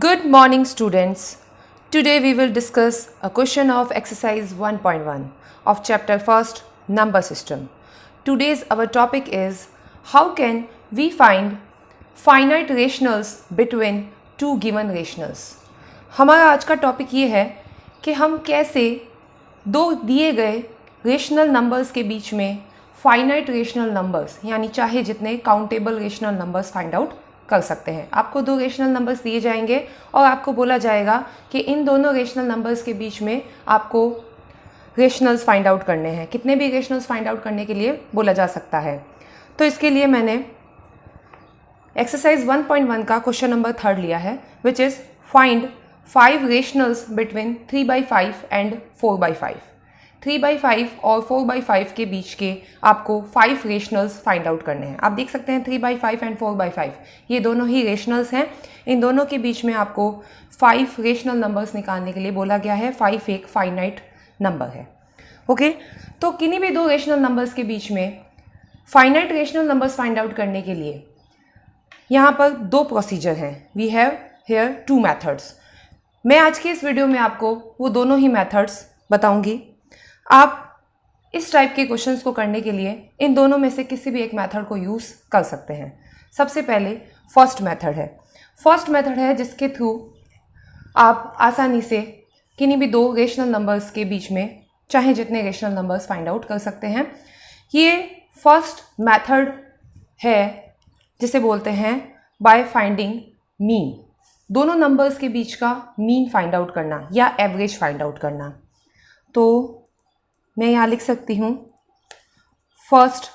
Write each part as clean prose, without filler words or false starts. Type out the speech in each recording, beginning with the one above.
Good morning, students. Today we will discuss a question of exercise 1.1 of chapter 1st, number system. Today's our topic is how can we find finite rationals between two given rationals. हमारा आज का topic ये है कि हम कैसे दो दिए गए रेशनल नंबर्स के बीच में फाइनाइट रेशनल नंबर्स यानी चाहे जितने countable rational numbers find out कर सकते हैं. आपको दो रेशनल नंबर्स दिए जाएंगे और आपको बोला जाएगा कि इन दोनों रेशनल नंबर्स के बीच में आपको रेशनल्स फाइंड आउट करने हैं. कितने भी रेशनल्स फाइंड आउट करने के लिए बोला जा सकता है. तो इसके लिए मैंने एक्सरसाइज 1.1 का क्वेश्चन नंबर 3 लिया है, which is find 5 rationals between 3/5 and 4/5. 3/5 और 4/5 के बीच के आपको 5 रेशनल्स फाइंड आउट करने हैं. आप देख सकते हैं 3/5 एंड 4/5 ये दोनों ही रेशनल्स हैं. इन दोनों के बीच में आपको 5 रेशनल नंबर्स निकालने के लिए बोला गया है. 5 एक फाइनाइट नंबर है. ओके, तो किन्हीं भी दो रेशनल नंबर्स के बीच में finite rational numbers find out करने के लिए यहाँ पर दो प्रोसीजर हैं. We have here 2 methods. मैं आज के इस वीडियो में आपको वो दोनों ही मैथड्स बताऊंगी. आप इस टाइप के क्वेश्चंस को करने के लिए इन दोनों में से किसी भी एक मेथड को यूज़ कर सकते हैं. सबसे पहले फर्स्ट मेथड है. फर्स्ट मेथड है जिसके थ्रू आप आसानी से किन्हीं भी दो रेशनल नंबर्स के बीच में चाहे जितने रेशनल नंबर्स फाइंड आउट कर सकते हैं. ये फर्स्ट मेथड है जिसे बोलते हैं बाय फाइंडिंग मीन. दोनों नंबर्स के बीच का मीन फाइंड आउट करना या एवरेज फाइंड आउट करना. तो मैं यहाँ लिख सकती हूँ first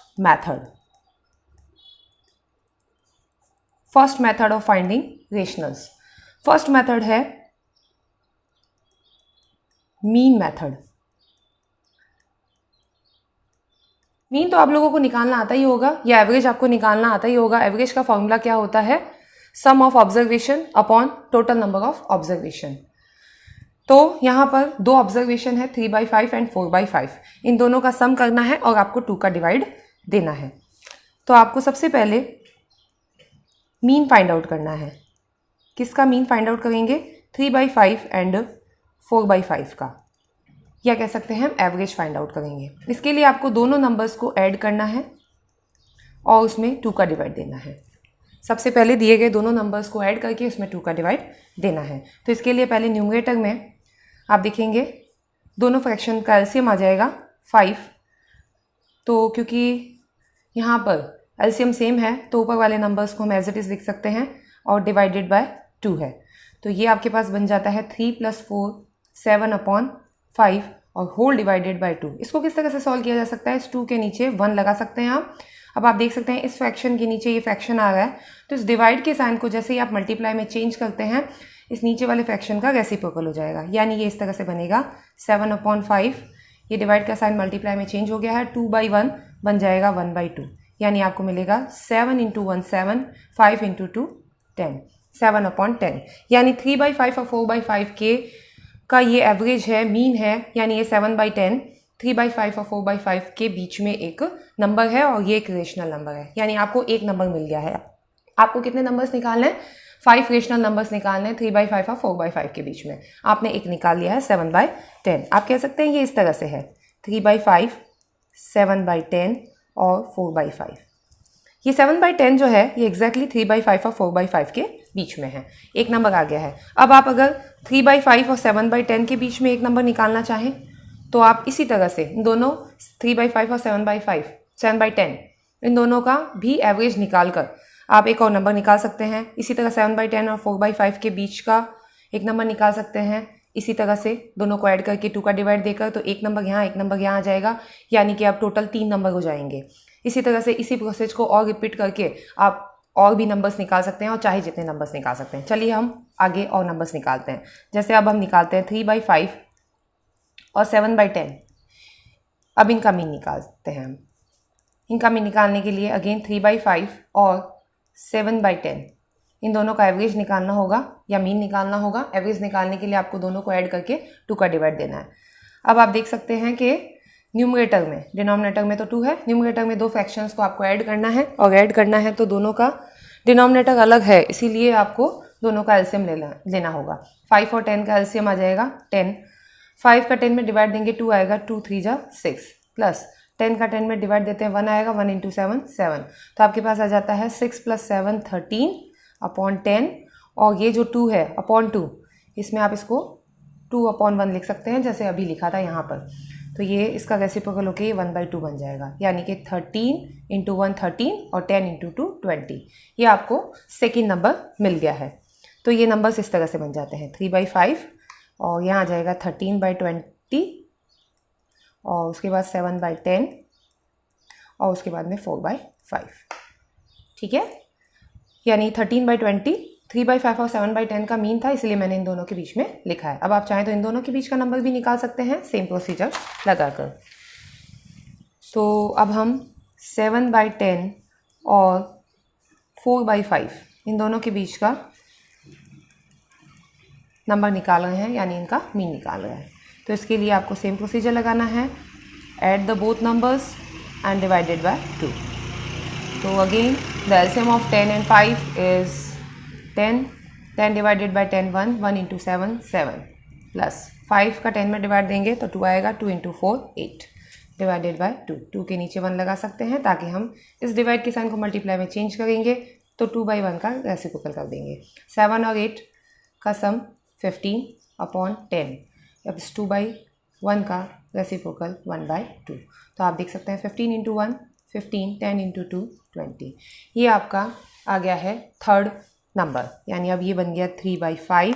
method of finding rationals. First method है मीन मेथड. मीन तो आप लोगों को निकालना आता ही होगा या एवरेज आपको निकालना आता ही होगा. एवरेज का फॉर्मूला क्या होता है? Sum of observation upon total number of observation. तो यहाँ पर दो ऑब्जर्वेशन है 3/5 एंड 4/5. इन दोनों का सम करना है और आपको 2 का डिवाइड देना है. तो आपको सबसे पहले मीन फाइंड आउट करना है. किसका मीन फाइंड आउट करेंगे? 3/5 एंड 4/5 का, या कह सकते हैं हम एवरेज फाइंड आउट करेंगे. इसके लिए आपको दोनों नंबर्स को ऐड करना है और उसमें 2 का डिवाइड देना है. सबसे पहले दिए गए दोनों नंबर्स को ऐड करके उसमें 2 का डिवाइड देना है. तो इसके लिए पहले न्यूमरेटर में आप देखेंगे दोनों फ्रैक्शन का एलसीएम आ जाएगा 5. तो क्योंकि यहाँ पर एलसीएम सेम है तो ऊपर वाले नंबर्स को हम एज इट इज़ लिख सकते हैं और डिवाइडेड बाय 2 है. तो ये आपके पास बन जाता है 3 + 4 7/5 और होल डिवाइडेड बाय 2. इसको किस तरह से सॉल्व किया जा सकता है? इस 2 के नीचे 1 लगा सकते हैं आप. अब आप देख सकते हैं इस फ्रैक्शन के नीचे ये फ्रैक्शन आ रहा है, तो इस डिवाइड के साइन को जैसे ही आप मल्टीप्लाई में चेंज करते हैं इस नीचे वाले फ्रैक्शन का रेसिप्रोकल हो जाएगा. यानी ये इस तरह से बनेगा 7/5. ये डिवाइड का साइन मल्टीप्लाई में चेंज हो गया है. 2/1 बन जाएगा 1/2. यानी आपको मिलेगा 7 × 1 7, 5 × 2 10, 7/10. यानी 3/5 और 4/5 के का ये एवरेज है, मीन है. यानी ये 7/10 3/5 और 4/5 के बीच में एक नंबर है और ये एक रेशनल नंबर है. यानी आपको एक नंबर मिल गया है. आपको कितने नंबर्स निकालने हैं? 5 रेशनल नंबर्स निकालने हैं 3/5 और 4/5 के बीच में. आपने एक निकाल लिया है 7/10. आप कह सकते हैं ये इस तरह से है 3/5, 7/10 और 4/5. ये 7/10 जो है ये एग्जैक्टली 3/5 और 4/5 के बीच में है. एक नंबर आ गया है. अब आप अगर 3/5 और 7/10 के बीच में एक नंबर निकालना चाहें तो आप इसी तरह से इन दोनों 3/5 और 7/10 इन दोनों का भी एवरेज निकाल कर आप एक और नंबर निकाल सकते हैं. इसी तरह 7/10 और 4/5 के बीच का एक नंबर निकाल सकते हैं. इसी तरह से दोनों को ऐड करके 2 का डिवाइड देकर तो एक नंबर यहाँ एक नंबर यहाँ आ जाएगा. यानी कि आप टोटल 3 नंबर हो जाएंगे. इसी तरह से इसी प्रोसेस को और रिपीट करके आप और भी नंबर्स निकाल सकते हैं और चाहे जितने नंबर्स निकाल सकते हैं. चलिए हम आगे और नंबर्स निकालते हैं. जैसे अब हम निकालते हैं 3/5 और 7/10. अब इनका मीन निकालते हैं हम. इनका मीन निकालने के लिए अगेन 3/5 और 7/10 इन दोनों का एवरेज निकालना होगा या मीन निकालना होगा. एवरेज निकालने के लिए आपको दोनों को ऐड करके 2 का डिवाइड देना है. अब आप देख सकते हैं कि न्यूमरेटर में, डिनोमिनेटर में तो 2 है, न्यूमरेटर में दो फ्रैक्शंस को आपको ऐड करना है और ऐड करना है तो दोनों का डिनोमिनेटर अलग है, इसीलिए आपको दोनों का एलसीएम लेना होगा। 5 और 10 का एलसीएम आ जाएगा 10। 5 का 10 में डिवाइड देंगे 2 आएगा, 2 3 जा 6, प्लस 10 का 10 में डिवाइड देते हैं 1 आएगा, 1 इंटू 7 7। तो आपके पास आ जाता है 6 + 7 13 अपॉन 10, और ये जो 2 है अपॉन 2, इसमें आप इसको 2 अपॉन 1 लिख सकते हैं जैसे अभी लिखा था यहाँ पर। तो ये इसका रेसिप्रोकल होकर 1/2 बन जाएगा, यानी कि 13 इंटू 1 13 और 10 इंटू 2 20। ये आपको सेकेंड नंबर मिल गया है। तो ये नंबर्स इस तरह से बन जाते हैं 3/5, और यहाँ आ जाएगा 13/20, और उसके बाद 7/10, और उसके बाद में 4/5। ठीक है, यानी 13/20, 3/5 और 7/10 का मीन था, इसलिए मैंने इन दोनों के बीच में लिखा है। अब आप चाहें तो इन दोनों के बीच का नंबर भी निकाल सकते हैं सेम प्रोसीजर लगाकर। तो अब हम 7/10 और 4/5 इन दोनों के बीच का नंबर निकाल रहे हैं, यानी इनका मीन निकाल रहे हैं। तो इसके लिए आपको सेम प्रोसीजर लगाना है, add the both numbers and divided by 2। तो again the LCM of 10 and 5 is 10, 10 divided by 10 1, 1 into 7 7, plus 5 का 10 में डिवाइड देंगे तो 2 आएगा, 2 इंटू 4 8, डिवाइडेड बाय 2। 2 के नीचे 1 लगा सकते हैं ताकि हम इस डिवाइड के साइन को मल्टीप्लाई में चेंज करेंगे तो 2/1 का रेसिप्रोकल कर देंगे। 7 और 8 का सम 15 अपॉन 10, अब इस 2/1 का रेसिप्रोकल 1/2। तो आप देख सकते हैं 15 इंटू 1 15, 10 इंटू 2 20। ये आपका आ गया है थर्ड नंबर, यानी अब ये बन गया 3/5,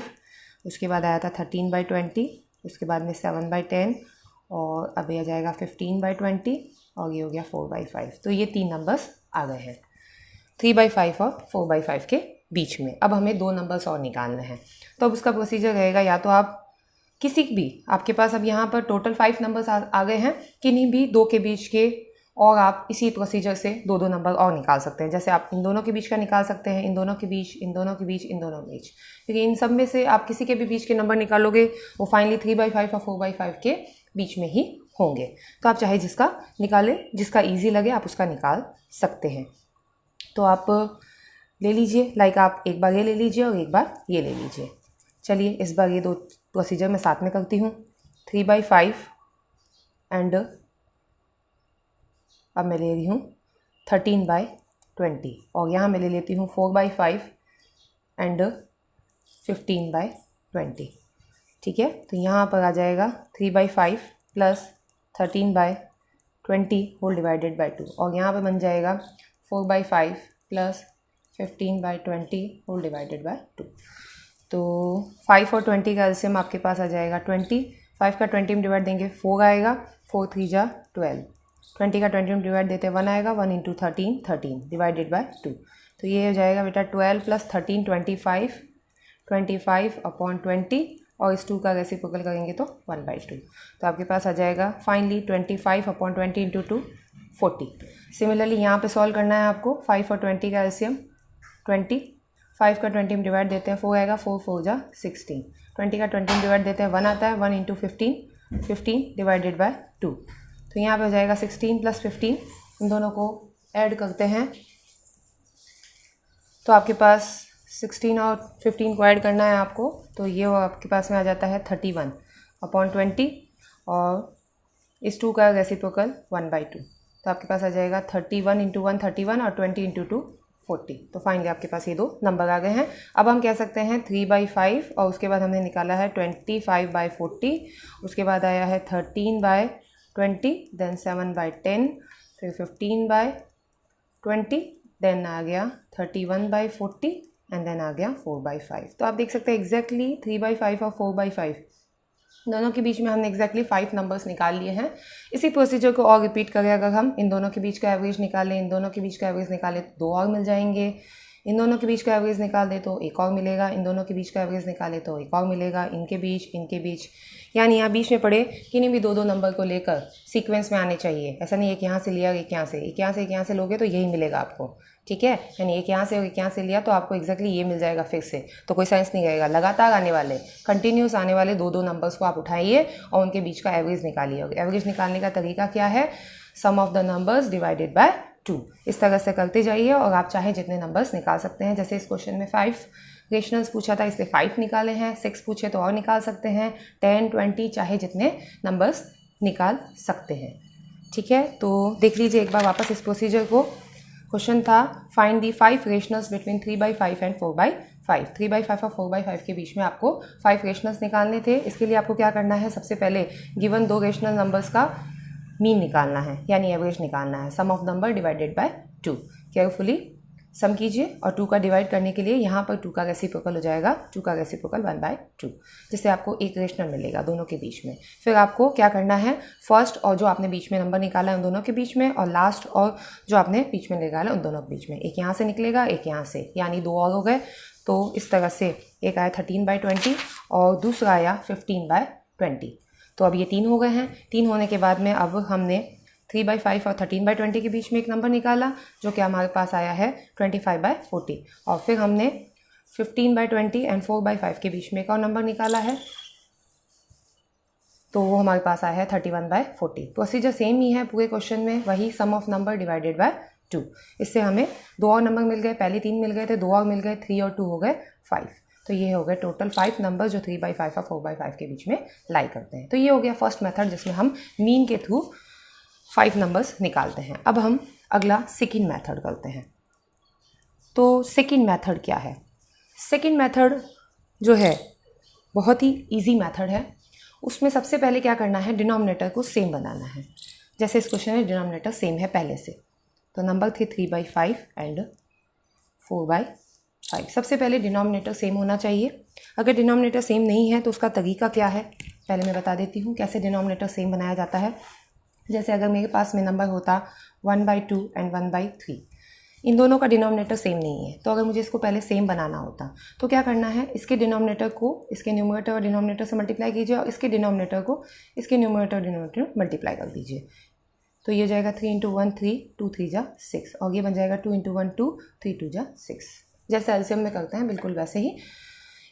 उसके बाद आया था 13/20, उसके बाद में 7/10, और अब ये आ जाएगा 15/20, और ये हो गया 4/5। तो ये 3 नंबर्स आ गए हैं 3/5 और 4/5 के बीच में। अब हमें 2 नंबर्स और निकालने हैं। तो अब उसका प्रोसीजर रहेगा, या तो आप किसी भी, आपके पास अब यहाँ पर टोटल 5 नंबर्स आ गए हैं, किन्हीं भी 2 के बीच के, और आप इसी प्रोसीजर से 2 नंबर और निकाल सकते हैं। जैसे आप इन दोनों के बीच का निकाल सकते हैं, इन दोनों के बीच, इन दोनों के बीच, इन दोनों के बीच, क्योंकि इन सब में से आप किसी के भी बीच के नंबर निकालोगे वो फाइनली 3/5 और 4/5 के बीच में ही होंगे। तो आप चाहे जिसका निकालें, जिसका ईजी लगे आप उसका निकाल सकते हैं। तो आप ले लीजिए, लाइक आप एक बार ये ले लीजिए और एक बार ये ले लीजिए। चलिए इस बार ये 2 प्रोसीजर मैं साथ में करती हूँ। 3/5 एंड अब मैं ले रही हूँ 13/20, और यहाँ मैं ले लेती हूँ 4/5 एंड 15/20। ठीक है, तो यहाँ पर आ जाएगा 3/5 प्लस 13/20 होल डिवाइडेड बाय 2, और यहाँ पर बन जाएगा 4/5 प्लस 15/20 होल डिवाइडेड बाय 2। तो 5 और 20 का एलसीएम आपके पास आ जाएगा 20। 5 का 20 में डिवाइड देंगे 4 आएगा, 4 3 जा 12, 20 का 20 में डिवाइड देते 1 आएगा, 1 इंटू 13 13 डिवाइडेड बाय 2। तो ये हो जाएगा बेटा 12 प्लस 13 25 अपॉन 20, और इस 2 का रेसिप्रोकल करेंगे तो 1/2। तो आपके पास आ जाएगा फाइनली 25 अपॉन 20 इंटू 2 40। सिमिलरली यहाँ पे सॉल्व करना है आपको। 5 और 20 का एलसीएम 20, 5 का 20 में डिवाइड देते हैं 4 आएगा, 4 4 जा 16, 20 का 20 में डिवाइड देते हैं 1 आता है, 1 इंटू 15 15 डिवाइडेड बाय 2। तो यहाँ पे हो जाएगा 16 प्लस 15, इन दोनों को ऐड करते हैं तो आपके पास 16 और 15 को ऐड करना है आपको, तो ये आपके पास में आ जाता है 31 अपॉन 20, और इस 2 का रेसिप्रोकल 1/2। तो आपके पास आ जाएगा 31 इंटू 1 31 और 20 इंटू 2 40। तो फाइनली आपके पास ये 2 नंबर आ गए हैं। अब हम कह सकते हैं 3/5, और उसके बाद हमने निकाला है 25/40, उसके बाद आया है 13/20, देन 7/10, फिर 15/20, देन आ गया 31/40, एंड देन आ गया 4/5। तो आप देख सकते हैं एग्जैक्टली 3/5 और 4/5 दोनों के बीच में हमने एग्जैक्टली 5 नंबर्स निकाल लिए हैं। इसी प्रोसीजर को और रिपीट करें, अगर हम इन दोनों के बीच का एवरेज निकालें, इन दोनों के बीच का एवरेज निकालें तो 2 और मिल जाएंगे, इन दोनों के बीच का एवरेज निकाल दे तो 1 और मिलेगा, इन दोनों के बीच का एवरेज निकाले तो 1 और मिलेगा, इनके बीच, यानी यहाँ बीच में पड़े किन्हीं भी 2 नंबर को लेकर सीक्वेंस में आने चाहिए। ऐसा नहीं एक यहाँ से लिया, एक यहाँ से लोगे तो यही मिलेगा आपको। ठीक है, यानी एक यहाँ से और एक यहाँ से लिया तो आपको एग्जैक्टली ये मिल जाएगा फिर से, तो कोई सेंस नहीं रहेगा। लगातार आने वाले, कंटिन्यूस आने वाले 2 नंबर्स को आप उठाइए और उनके बीच का एवरेज निकालिए। एवरेज निकालने का तरीका क्या है? Sum of the numbers divided by 2। इस तरह से करते जाइए और आप चाहे जितने नंबर्स निकाल सकते हैं। जैसे इस क्वेश्चन में 5 रेशनल्स पूछा था, इसलिए 5 निकाले हैं। 6 पूछे तो और निकाल सकते हैं। 10, 20 चाहे जितने नंबर्स निकाल सकते हैं। ठीक है, तो देख लीजिए एक बार वापस इस प्रोसीजर को। क्वेश्चन था find the 5 rationals between 3/5 and 4/5। 3/5 और 4/5 के बीच में आपको 5 रेशनल्स निकालने थे। इसके लिए आपको क्या करना है, सबसे पहले गिवन 2 रेशनल नंबर्स का मीन निकालना है, यानी एवरेज निकालना है। Sum of number divided by 2। Carefully sum कीजिए और 2 का डिवाइड करने के लिए यहाँ पर 2 का रेसिप्रोकल हो जाएगा। 2 का रेसिप्रोकल 1/2, जिससे आपको एक रेशनल मिलेगा दोनों के बीच में। फिर आपको क्या करना है, फर्स्ट और जो आपने बीच में नंबर निकाला है उन दोनों के बीच में, और लास्ट और जो आपने बीच में निकाला उन दोनों के बीच में। एक यहाँ से निकलेगा, एक यहाँ से, यानी 2 और हो गए। तो इस तरह से एक आया 13/20 और दूसरा आया 15/20। तो अब ये 3 हो गए हैं। 3 होने के बाद में अब हमने 3/5 और 13/20 के बीच में एक नंबर निकाला, जो कि हमारे पास आया है 25/40। और फिर हमने 15/20 एंड 4/5 के बीच में एक और नंबर निकाला है, तो वो हमारे पास आया है 31/40। प्रोसीजर सेम ही है पूरे क्वेश्चन में, वही सम ऑफ नंबर डिवाइडेड बाय 2। इससे हमें 2 और नंबर मिल गए। पहले 3 मिल गए थे, 2 और मिल गए, 3 और 2 हो गए 5। तो ये हो गए टोटल 5 नंबर जो 3/5 और 4/5 के बीच में लाई करते हैं। तो ये हो गया फर्स्ट मेथड, जिसमें हम मीन के थ्रू 5 नंबर्स निकालते हैं। अब हम अगला सेकंड मेथड करते हैं। तो सेकंड मेथड क्या है? सेकंड मेथड जो है बहुत ही इजी मेथड है। उसमें सबसे पहले क्या करना है, डिनोमिनेटर को सेम बनाना है। जैसे इस क्वेश्चन में डिनोमिनेटर सेम है पहले से, तो नंबर थे 3/5 एंड 4/5। सबसे पहले डिनोमिनेटर सेम होना चाहिए। अगर डिनोमिनेटर सेम नहीं है तो उसका तरीका क्या है, पहले मैं बता देती हूँ कैसे डिनोमिनेटर सेम बनाया जाता है। जैसे अगर मेरे पास में नंबर होता 1/2 एंड 1/3, इन दोनों का डिनोमिनेटर सेम नहीं है, तो अगर मुझे इसको पहले सेम बनाना होता तो क्या करना है, इसके डिनोमिनेटर को इसके न्यूमरेटर और डिनोमिनेटर से मल्टीप्लाई कीजिए और इसके डिनोमिनेटर को इसके न्यूमरेटर और डिनोमिनेटर मल्टीप्लाई कर दीजिए। तो ये जाएगा 3 × 1 3, 2 3 जा 6, और ये बन जाएगा 2 × 1 2, 3 2 जा 6। जैसे एलसीएम में करते हैं बिल्कुल वैसे ही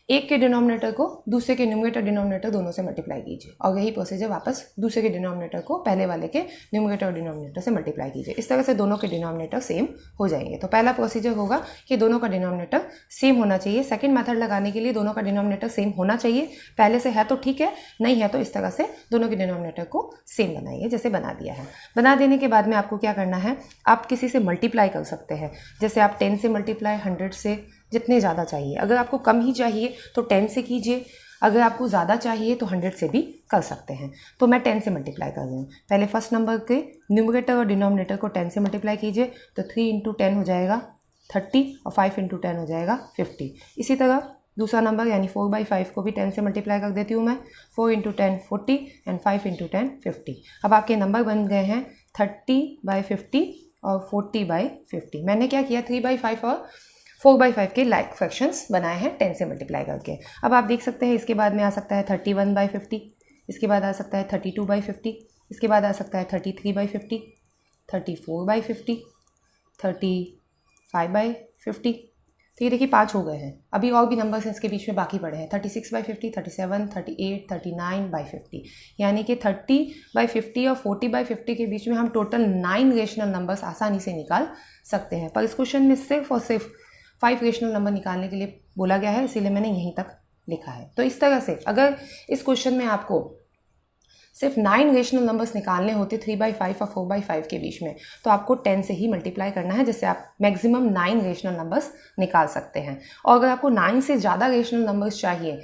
एक के डिनोमिनेटर को दूसरे के न्यूमरेटर डिनोमिनेटर दोनों से मल्टीप्लाई कीजिए, और यही प्रोसीजर वापस दूसरे के डिनोमिनेटर को पहले वाले के न्यूमरेटर और डिनोमिनेटर से मल्टीप्लाई कीजिए। इस तरह से दोनों के डिनोमिनेटर सेम हो जाएंगे। तो पहला प्रोसीजर होगा कि दोनों का डिनोमिनेटर सेम होना चाहिए। सेकंड मेथड लगाने के लिए दोनों का डिनोमिनेटर सेम होना चाहिए। पहले से है तो ठीक है, नहीं है तो इस तरह से दोनों के डिनोमिनेटर को सेम बनाइए, जैसे बना दिया है। बना देने के बाद में आपको क्या करना है, आप किसी से मल्टीप्लाई कर सकते हैं। जैसे आप 10 से मल्टीप्लाई, 100 से, जितने ज़्यादा चाहिए। अगर आपको कम ही चाहिए तो 10 से कीजिए, अगर आपको ज़्यादा चाहिए तो 100 से भी कर सकते हैं। तो मैं 10 से मल्टीप्लाई कर रही हूँ। पहले फर्स्ट नंबर के न्यूमरेटर और डिनोमिनेटर को 10 से मल्टीप्लाई कीजिए, तो 3 × 10 हो जाएगा 30 और 5 × 10 हो जाएगा 50। इसी तरह दूसरा नंबर यानी 4/5 को भी 10 से मल्टीप्लाई कर देती हूँ मैं। 4 × 10 40 एंड 5 × 10 50। अब आपके नंबर बन गए हैं 30/50 और 40/50। मैंने क्या किया, 3/5 और 4/5 के लाइक फ्रैक्शंस बनाए हैं 10 से मल्टीप्लाई करके। अब आप देख सकते हैं इसके बाद में आ सकता है 31/50, इसके बाद आ सकता है 32/50, इसके बाद आ सकता है 33/50, 34/50, 35/50। तो ये देखिए 5 हो गए हैं। अभी और भी नंबर्स हैं इसके बीच में बाकी पड़े हैं, 36/50, 37, 38, 39/50। यानी कि 30/50 और 40/50 के बीच में हम टोटल 9 रेशनल नंबर्स आसानी से निकाल सकते हैं। पर इस क्वेश्चन में सिर्फ और सिर्फ 5 रेशनल नंबर निकालने के लिए बोला गया है, इसीलिए मैंने यहीं तक लिखा है। तो इस तरह से अगर इस क्वेश्चन में आपको सिर्फ 9 रेशनल नंबर्स निकालने होते 3/5 और 4/5 के बीच में, तो आपको 10 से ही मल्टीप्लाई करना है, जिससे आप मैक्सिमम 9 रेशनल नंबर्स निकाल सकते हैं। और अगर आपको 9 से ज़्यादा रेशनल नंबर्स चाहिए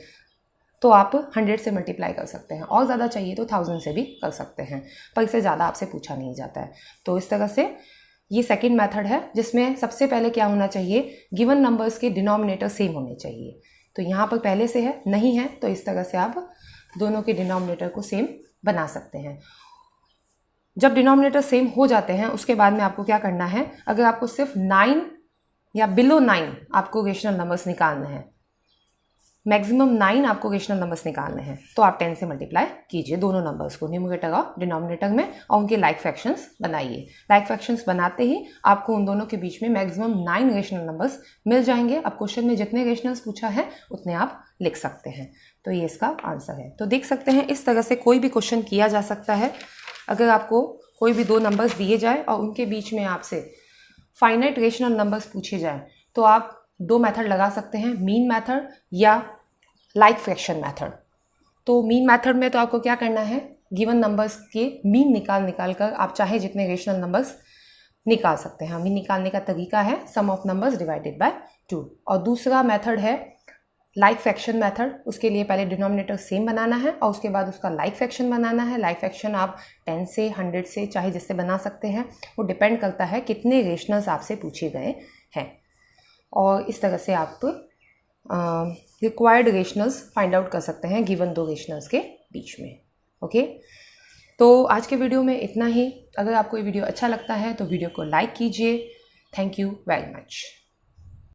तो आप 100 से मल्टीप्लाई कर सकते हैं, और ज़्यादा चाहिए तो 1000 से भी कर सकते हैं, पर इससे ज़्यादा आपसे पूछा नहीं जाता है। तो इस तरह से ये सेकंड मेथड है, जिसमें सबसे पहले क्या होना चाहिए, गिवन नंबर्स के डिनोमिनेटर सेम होने चाहिए। तो यहाँ पर पहले से है, नहीं है तो इस तरह से आप दोनों के डिनोमिनेटर को सेम बना सकते हैं। जब डिनोमिनेटर सेम हो जाते हैं उसके बाद में आपको क्या करना है, अगर आपको सिर्फ 9 या बिलो 9 आपको रेशनल नंबर्स निकालने हैं, मैक्सिमम 9 आपको रेशनल नंबर्स निकालने हैं, तो आप 10 से मल्टीप्लाई कीजिए दोनों नंबर्स को न्यूमरेटर और डिनोमिनेटर में, और उनके लाइक फ्रैक्शंस बनाइए। लाइक फ्रैक्शंस बनाते ही आपको उन दोनों के बीच में मैक्सिमम 9 रेशनल नंबर्स मिल जाएंगे। अब क्वेश्चन में जितने रेशनल्स पूछा है उतने आप लिख सकते हैं। तो ये इसका आंसर है। तो देख सकते हैं इस तरह से कोई भी क्वेश्चन किया जा सकता है। अगर आपको कोई भी 2 नंबर्स दिए जाए और उनके बीच में आपसे फाइनाइट रेशनल नंबर्स पूछे जाए तो आप 2 मेथड लगा सकते हैं, मीन मेथड या लाइक फ्रैक्शन मेथड। तो मीन मेथड में तो आपको क्या करना है, गिवन नंबर्स के मीन निकाल कर आप चाहे जितने रेशनल नंबर्स निकाल सकते हैं। मीन निकालने का तरीका है sum of numbers divided by 2। और दूसरा मेथड है लाइक फ्रैक्शन मेथड। उसके लिए पहले डिनोमिनेटर सेम बनाना है और उसके बाद उसका लाइक फ्रैक्शन बनाना है। लाइक फ्रैक्शन आप 10 से 100 से चाहे जिससे बना सकते हैं, वो डिपेंड करता है कितने रेशनल्स आपसे पूछे गए हैं। और इस तरह से आप रिक्वायर्ड रेशनल्स फाइंड आउट कर सकते हैं गिवन 2 रेशनल्स के बीच में। ओके, तो आज के वीडियो में इतना ही। अगर आपको ये वीडियो अच्छा लगता है तो वीडियो को लाइक कीजिए। Thank you very much.